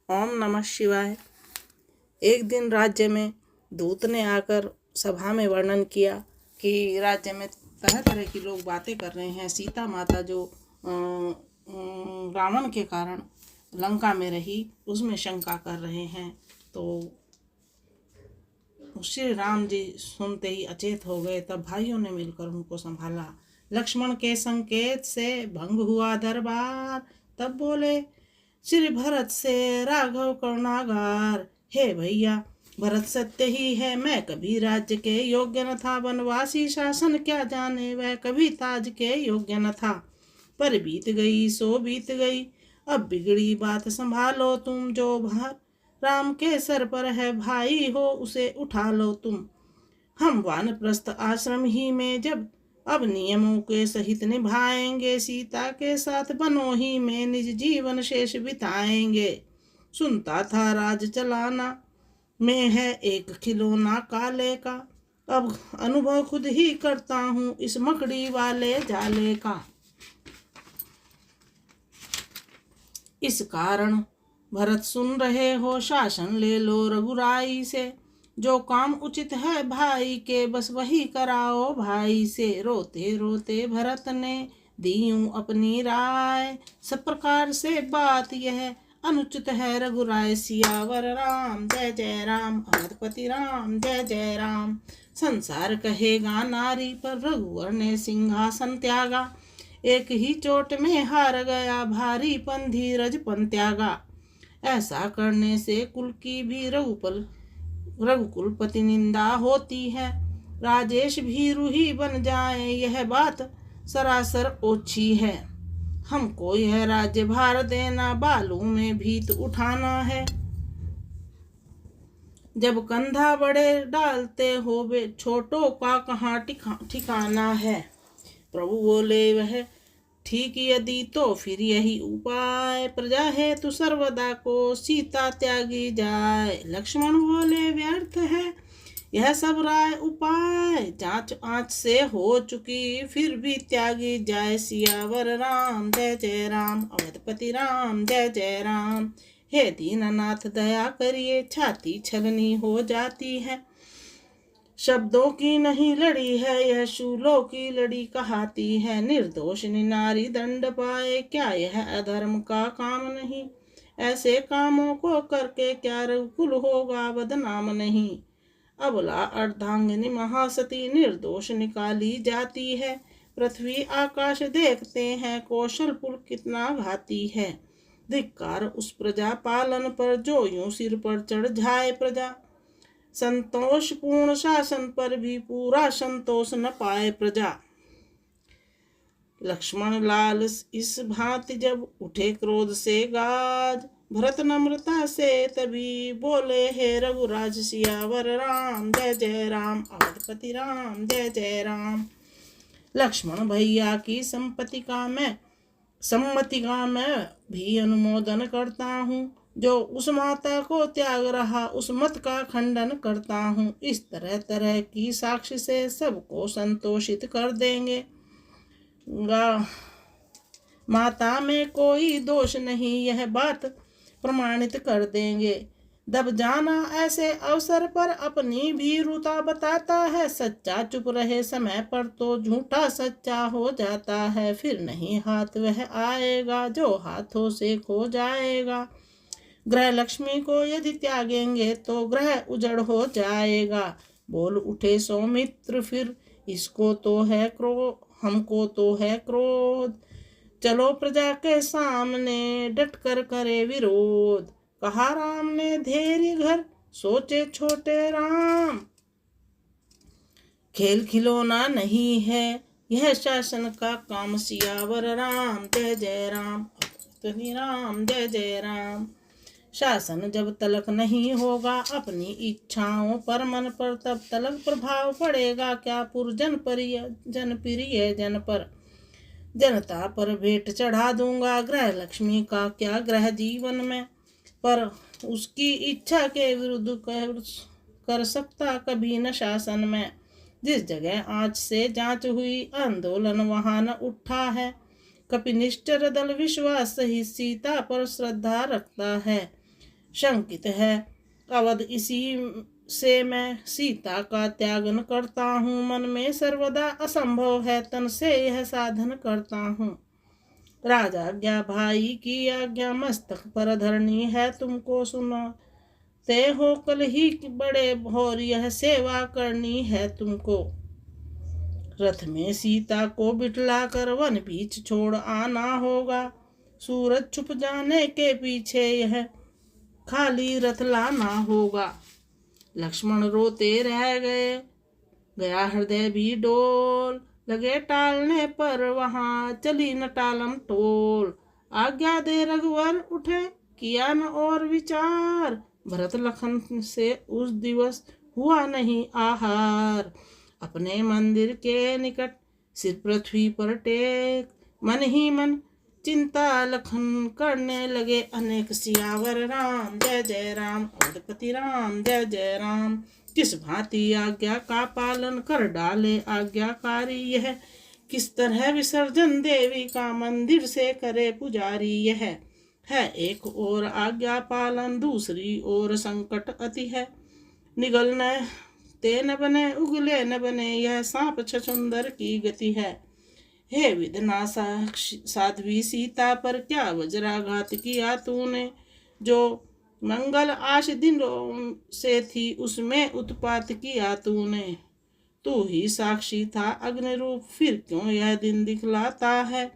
ओम नमः शिवाय। एक दिन राज्य में दूत ने आकर सभा में वर्णन किया कि राज्य में तरह तरह की लोग बातें कर रहे हैं। सीता माता जो रावण के कारण लंका में रही, उसमें शंका कर रहे हैं। तो श्री राम जी सुनते ही अचेत हो गए। तब भाइयों ने मिलकर उनको संभाला। लक्ष्मण के संकेत से भंग हुआ दरबार। तब बोले श्री भरत से राघव करुणागार, हे भैया भरत सत्य ही है, मैं कभी राज्य के योग्य न था। वनवासी शासन क्या जाने, वह कभी ताज के योग्य न था। पर बीत गई सो बीत गई, अब बिगड़ी बात संभालो तुम। जो भार राम के सर पर है, भाई हो उसे उठा लो तुम। हम वानप्रस्थ आश्रम ही में जब अब नियमों के सहित निभाएंगे, सीता के साथ बनोही में निज जीवन शेष बिताएंगे। सुनता था राज चलाना में है एक खिलौना काले का, अब अनुभव खुद ही करता हूँ इस मकड़ी वाले जाले का। इस कारण भरत सुन रहे हो, शासन ले लो रघुराई से। जो काम उचित है भाई के, बस वही कराओ भाई से। रोते रोते भरत ने दी अपनी राय, सब प्रकार से बात यह अनुचित है रघुराय। सियावर राम जय जय राम, अवधपति राम जय जय राम। संसार कहेगा नारी, पर रघुवर ने सिंहासन त्यागा। एक ही चोट में हार गया, भारी पन धीरज पन त्यागा। ऐसा करने से कुल की भी रघुकुलपति निंदा होती है। राजेश भी रूही बन जाए, यह बात सरासर ओछी है। हमको यह राज्य भार देना, बालू में भीत उठाना है। जब कंधा बड़े डालते हो बे, छोटों का कहाँ ठिकाना है। प्रभु बोले वह ठीक यदि तो फिर यही उपाय, प्रजा है तू सर्वदा को सीता त्यागी जाए। लक्ष्मण बोले व्यर्थ है यह सब राय उपाय, जांच आँच से हो चुकी फिर भी त्यागी जाए। सियावर राम जय जय राम, अवधपति राम जय जय राम। हे दीननाथ दया करिए, छाती छलनी हो जाती है। शब्दों की नहीं लड़ी है, यह शूलों की लड़ी कहाती है। निर्दोष नारी दंड पाए, क्या यह अधर्म का काम नहीं। ऐसे कामों को करके क्या रघुकुल होगा बदनाम नहीं। अबला अर्धांगिनी महासती निर्दोष निकाली जाती है। पृथ्वी आकाश देखते हैं, कौशलपुर कितना घाती है। धिक्कार उस प्रजा पालन पर, जो यूं सिर पर चढ़ जाए प्रजा। संतोष पूर्ण शासन पर भी पूरा संतोष न पाए प्रजा। लक्ष्मण लाल इस भांति जब उठे क्रोध से गाज, भरत नम्रता से तभी बोले हे रघुराज। सियावर राम जय जय राम, अवधपति राम जय जय राम। लक्ष्मण भैया की सम्मति का मैं भी अनुमोदन करता हूँ। जो उस माता को त्याग रहा, उस मत का खंडन करता हूँ। इस तरह तरह की साक्ष्य से सबको संतोषित कर देंगे। माता में कोई दोष नहीं, यह बात प्रमाणित कर देंगे। दब जाना ऐसे अवसर पर अपनी भीरुता बताता है। सच्चा चुप रहे समय पर तो झूठा सच्चा हो जाता है। फिर नहीं हाथ वह आएगा, जो हाथों से खो जाएगा। ग्रह लक्ष्मी को यदि त्यागेंगे तो ग्रह उजड़ हो जाएगा। बोल उठे सौमित्र फिर, इसको तो है क्रोध, हमको तो है क्रोध। चलो प्रजा के सामने डट कर करे विरोध। कहा राम ने धैर्य घर, सोचे छोटे राम। खेल खिलौना नहीं है यह शासन का काम। सियावर राम जय जय राम, राम जय जय राम। शासन जब तलक नहीं होगा अपनी इच्छाओं पर मन पर, तब तलक प्रभाव पड़ेगा क्या पुरजन पर जन प्रिय जन पर। जनता पर भेंट चढ़ा दूंगा, ग्रह लक्ष्मी का क्या ग्रह जीवन में। पर उसकी इच्छा के विरुद्ध कर सकता कभी न शासन में। जिस जगह आँच से जांच हुई, आंदोलन वहां न उठा है। कपिनिष्ठ दल विश्वास सही सीता पर श्रद्धा रखता है। शंकित है। अवध इसी से मैं सीता का त्यागन करता हूँ। मन में सर्वदा असंभव है, तन से यह साधन करता हूँ। राजाज्ञा भाई की आज्ञा मस्तक पर धरनी है, तुमको सुना ते हो कल ही बड़े भोर, यह सेवा करनी है तुमको। रथ में सीता को बिठला कर वन बीच छोड़ आना होगा। सूरज छुप जाने के पीछे यह खाली रथ लाना होगा। लक्ष्मण रोते रह गए, गया हृदय भी डोल। लगे टालने पर वहां चली न टालम टोल। आज्ञा दे रघुवर उठे, किया न और विचार। भरत लखन से उस दिवस हुआ नहीं आहार। अपने मंदिर के निकट सिर पृथ्वी पर टेक, मन ही मन चिंता लखन करने लगे अनेक। सियावर राम जय जय राम, अवधपति राम जय जय राम। किस भांति आज्ञा का पालन कर डाले आज्ञाकारी यह। किस तरह विसर्जन देवी का मंदिर से करे पुजारी यह। है एक और आज्ञा पालन, दूसरी ओर संकट अति है। निगल न ते न बने, उगले न बने, यह सांप छछुंदर की गति है। हे विधना साध्वी सीता पर क्या वज्राघात किया तूने। जो मंगल आश दिनों से थी उसमें उत्पात किया तूने। तू ही साक्षी था अग्नि रूप, फिर क्यों यह दिन दिखलाता है।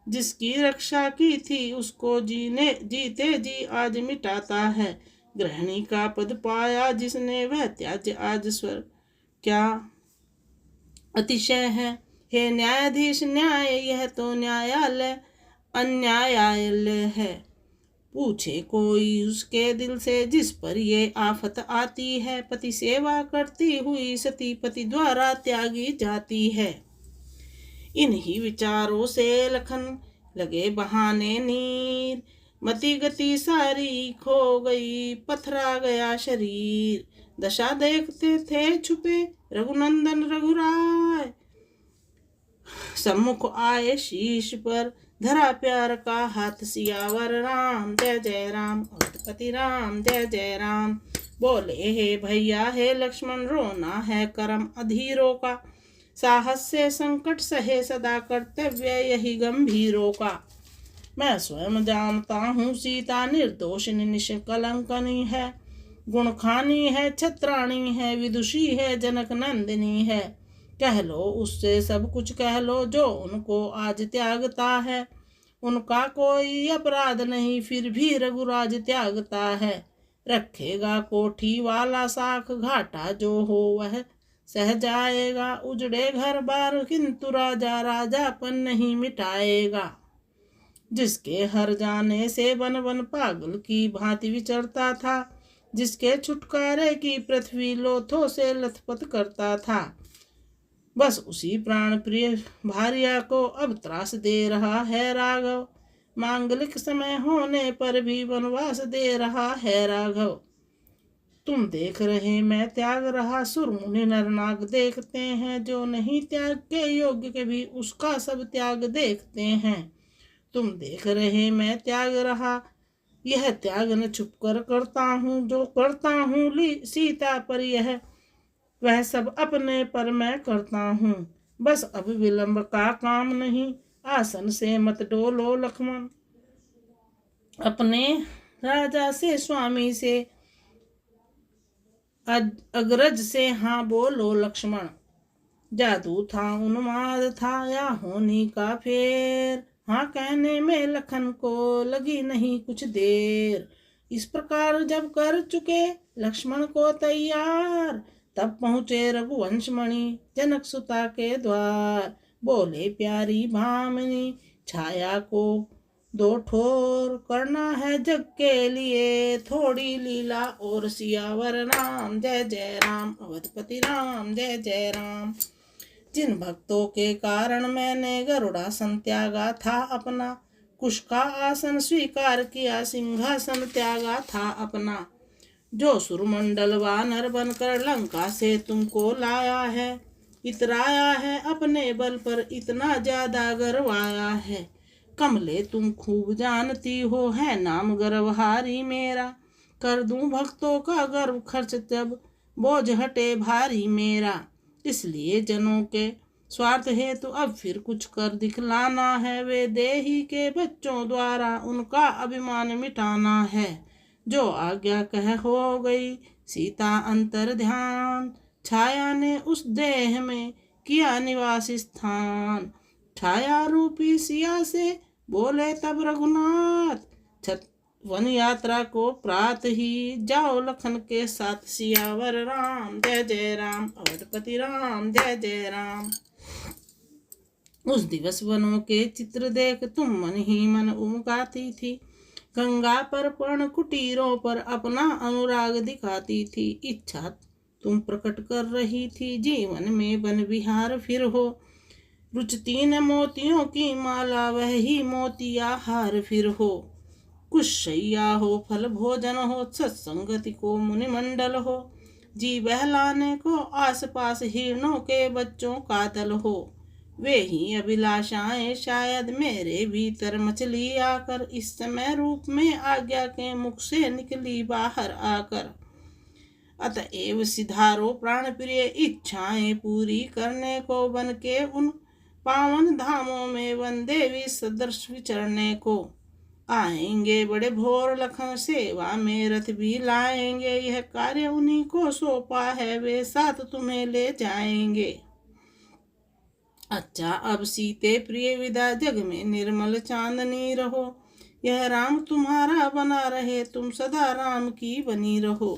जिसकी रक्षा की थी उसको जीते जी आज मिटाता है। गृहिणी का पद पाया जिसने, वह त्याज आज स्वर क्या अतिशय है। हे न्यायाधीश न्याय, यह तो न्यायालय अन्यायालय है। पूछे कोई उसके दिल से जिस पर ये आफत आती है। पति सेवा करती हुई सती पति द्वारा त्यागी जाती है। इन्हीं विचारों से लखन लगे बहाने नीर। मति गति सारी खो गई, पथरा गया शरीर। दशा देखते थे छुपे रघुनंदन रघुराय। सम्मुख आए शीश पर धरा प्यार का हाथ। सियावर राम जय जय राम, अवधपति राम जय जय राम। बोले हे भैया हे लक्ष्मण, रोना है कर्म अधीरों का। साहस से संकट सहे सदा कर्तव्य यही गंभीरों का। मैं स्वयं जानता हूँ सीता निर्दोष निष्कलंकनी है। गुण खानी है, छत्राणी है, विदुषी है, जनक नंदिनी है। कह लो उससे सब कुछ कह लो, जो उनको आज त्यागता है। उनका कोई अपराध नहीं, फिर भी रघुराज त्यागता है। रखेगा कोठी वाला साख, घाटा जो हो वह सह जाएगा। उजड़े घर बार किंतु राजा राजापन नहीं मिटाएगा। जिसके हर जाने से वन वन पागल की भांति विचरता था। जिसके छुटकारे की पृथ्वी लोथों से लथपथ करता था। बस उसी प्राण प्रिय भार्या को अब त्रास दे रहा है राघव। मांगलिक समय होने पर भी वनवास दे रहा है राघव। तुम देख रहे मैं त्याग रहा, सुर मुनि नरनाग देखते हैं। जो नहीं त्याग के योग्य के भी उसका सब त्याग देखते हैं। तुम देख रहे मैं त्याग रहा, यह त्याग न छुप कर करता हूँ। जो करता हूँ सीता पर यह, वह सब अपने पर मैं करता हूँ। बस अब विलंब का काम नहीं, आसन से मत डोलो लक्ष्मण। अपने राजा से स्वामी से अग्रज से हाँ बोलो लक्ष्मण। जादू था उन्माद था या होनी का फेर, हाँ कहने में लखन को लगी नहीं कुछ देर। इस प्रकार जब कर चुके लक्ष्मण को तैयार, तब पहुँचे रघुवंश मणि जनक सुता के द्वार। बोले प्यारी भामिनी छाया को दो ठोर, करना है जग के लिए थोड़ी लीला और। सियावर राम जय जय राम, अवधपति राम जय जय राम। जिन भक्तों के कारण मैंने गरुड़ासन त्यागा था अपना, कुश का आसन स्वीकार किया, सिंहासन त्यागा था अपना। जो सुरमंडल वानर बनकर लंका से तुमको लाया है, इतराया है अपने बल पर इतना ज्यादा गर्वाया है। कमले तुम खूब जानती हो है नाम गर्वहारी मेरा, कर दूं भक्तों का गर्व खर्च, जब बोझ हटे भारी मेरा। इसलिए जनों के स्वार्थ हेतु अब फिर कुछ कर दिखलाना है। वे देही के बच्चों द्वारा उनका अभिमान मिटाना है। जो आज्ञा कह हो गई सीता अंतर ध्यान, छाया ने उस देह में किया निवास स्थान। छाया रूपी सिया से बोले तब रघुनाथ, छत वन यात्रा को प्रात ही जाओ लखन के साथ। सियावर राम जय जय राम, अवधपति राम जय जय राम। उस दिवस वनों के चित्र देख तुम मन ही मन उमगाती थी। गंगा पर पर्ण कुटीरों पर अपना अनुराग दिखाती थी। इच्छा तुम प्रकट कर रही थी जीवन में वन विहार फिर हो। रुचती न मोतियों की माला वह ही मोतिया हार फिर हो। कुछ शैया हो फल भोजन हो, सत्संगति को मुनि मंडल हो। जी बहलाने को आस पास हिरणों के बच्चों का दल हो। वे ही अभिलाषाएं शायद मेरे भीतर मछली आकर, इस समय रूप में आज्ञा के मुख से निकली बाहर आकर। अतएव सिधारो प्राण प्रिय इच्छाएं पूरी करने को, बन के उन पावन धामों में वन देवी सदृश विचरने को। आएंगे बड़े भोर लखन सेवा में रथ भी लाएंगे, यह कार्य उन्हीं को सौंपा है वे साथ तुम्हें ले जाएंगे। अच्छा अब सीते प्रिय विदा जग में निर्मल चांदनी रहो। यह राम तुम्हारा बना रहे तुम सदा राम की बनी रहो।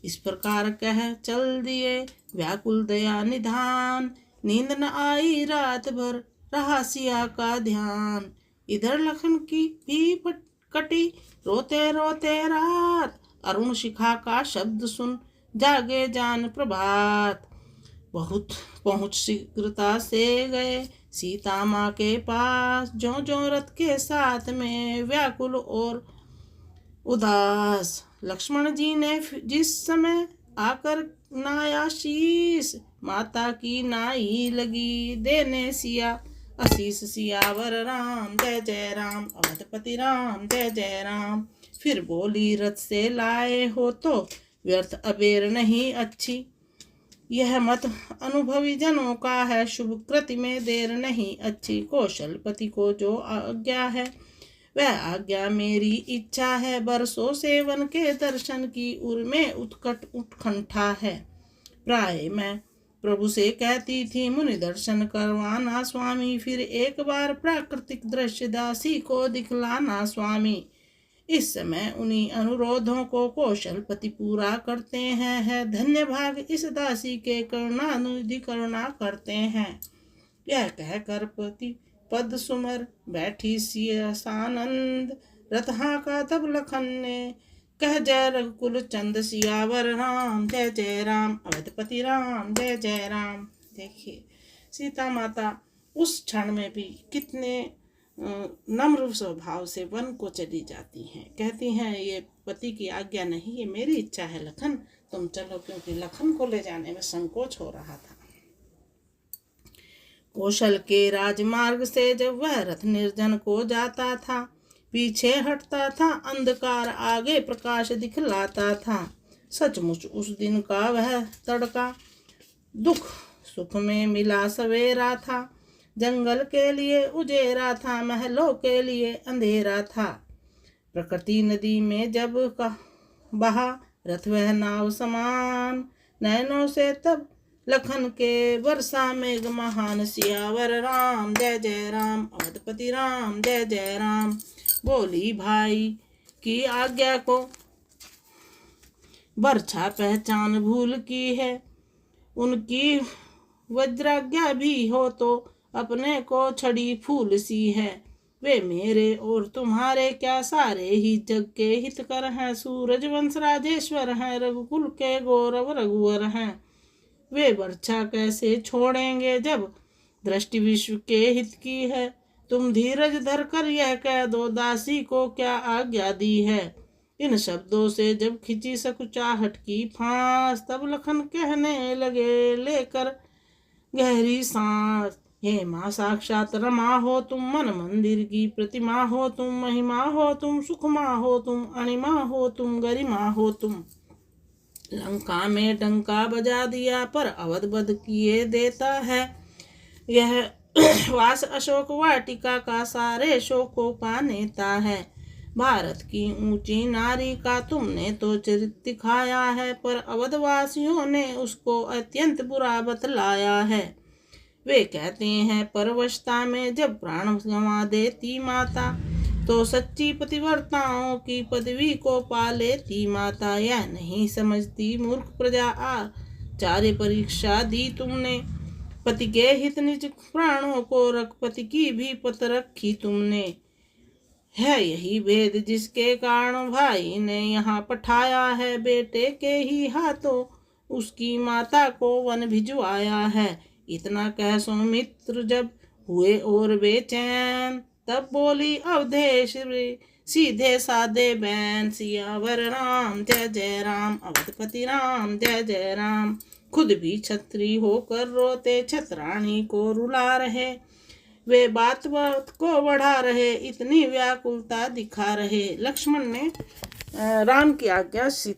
इस प्रकार कह चल दिए व्याकुल दया निधान। नींद न आई रात भर रहा सिया का ध्यान। इधर लखन की भी कटी रोते रोते रात। अरुण शिखा का शब्द सुन जागे जान प्रभात। बहुत पहुँच शीघ्रता से गए सीता माँ के पास। जो जो रथ के साथ में व्याकुल और उदास। लक्ष्मण जी ने जिस समय आकर नाया शीस, माता की नाई लगी देने सिया आशीष। सियावर राम जय जय राम, अवधपति राम जय जय राम। फिर बोली रथ से लाए हो तो व्यर्थ अबेर नहीं अच्छी। यह मत अनुभवी जनों का है, शुभ कृति में देर नहीं अच्छी। कौशलपति को जो आज्ञा है वह आज्ञा मेरी इच्छा है। बरसों से वन के दर्शन की उर में उत्कट उत्कंठा है। प्राय मैं प्रभु से कहती थी मुनि दर्शन करवाना स्वामी। फिर एक बार प्राकृतिक दृश्य दासी को दिखलाना स्वामी। इस समय उन्हीं अनुरोधों को कौशलपति पूरा करते हैं। है धन्य भाग इस दासी के करुणानिधि करुणा करते हैं। यह कहकर पति पद सुमर बैठी सिया सानंद। रतहा का तब लखन ने कह जय रघुकुल चंद। सियावर राम जय जय राम, अवधपति राम जय जय राम। देखिए सीता माता उस क्षण में भी कितने नम्र स्वभाव से वन को चली जाती हैं। कहती हैं ये पति की आज्ञा नहीं, ये मेरी इच्छा है लखन तुम चलो, क्योंकि लखन को ले जाने में संकोच हो रहा था। कौशल के राजमार्ग से जब वह रथ निर्जन को जाता था, पीछे हटता था अंधकार आगे प्रकाश दिखलाता था। सचमुच उस दिन का वह तड़का दुख सुख में मिला सवेरा था। जंगल के लिए उजेरा था, महलों के लिए अंधेरा था। प्रकृति नदी में जब बहा रथ वह नाव समान। नैनों से तब लखन के वर्षा मेघ महान। सियावर राम जय जय राम, अवधपति राम जय जय राम। बोली भाई की आज्ञा को वर्षा पहचान भूल की है। उनकी वज्राज्ञा भी हो तो अपने को छड़ी फूल सी है। वे मेरे और तुम्हारे क्या सारे ही जग के हितकर हैं। सूरज वंश राजेश्वर हैं, रघुकुल के गौरव रघुवर हैं। वे वर्षा कैसे छोड़ेंगे जब दृष्टि विश्व के हित की है। तुम धीरज धर कर यह कह दो दासी को क्या आज्ञा दी है। इन शब्दों से जब खिंची सकुचाहट की फांस, तब लखन कहने लगे लेकर गहरी सांस। हे माँ साक्षात रमा हो तुम, मन मंदिर की प्रतिमा हो तुम, महिमा हो तुम, सुखमा हो तुम, अणिमा हो तुम, गरिमा हो तुम। लंका में डंका बजा दिया पर अवध बध किए देता है। यह वास अशोक वाटिका का सारे शोकों का नेता है। भारत की ऊंची नारी का तुमने तो चरित्र दिखाया है, पर अवधवासियों ने उसको अत्यंत बुरा बतलाया है। वे कहते हैं परवशता में जब प्राण गंवा देती माता, तो सच्ची पतिव्रताओं की पदवी को पा लेती माता। यह नहीं समझती मूर्ख प्रजा, आचार्य परीक्षा दी तुमने। पति के हित निज प्राणों को रख, पति की भी पत रखी तुमने। है यही भेद जिसके कारण भाई ने यहाँ पठाया है, बेटे के ही हाथों उसकी माता को वन भिजवाया है। इतना कह सौमित्र जब हुए और बेचैन, तब बोली अवधेश सीधे साधे बैन, सियावर राम जय जय राम, अवधपति राम जय जय राम। खुद भी छत्री होकर रोते छत्राणी को रुला रहे, वे बात को बढ़ा रहे, इतनी व्याकुलता दिखा रहे। लक्ष्मण ने राम की आज्ञा सीता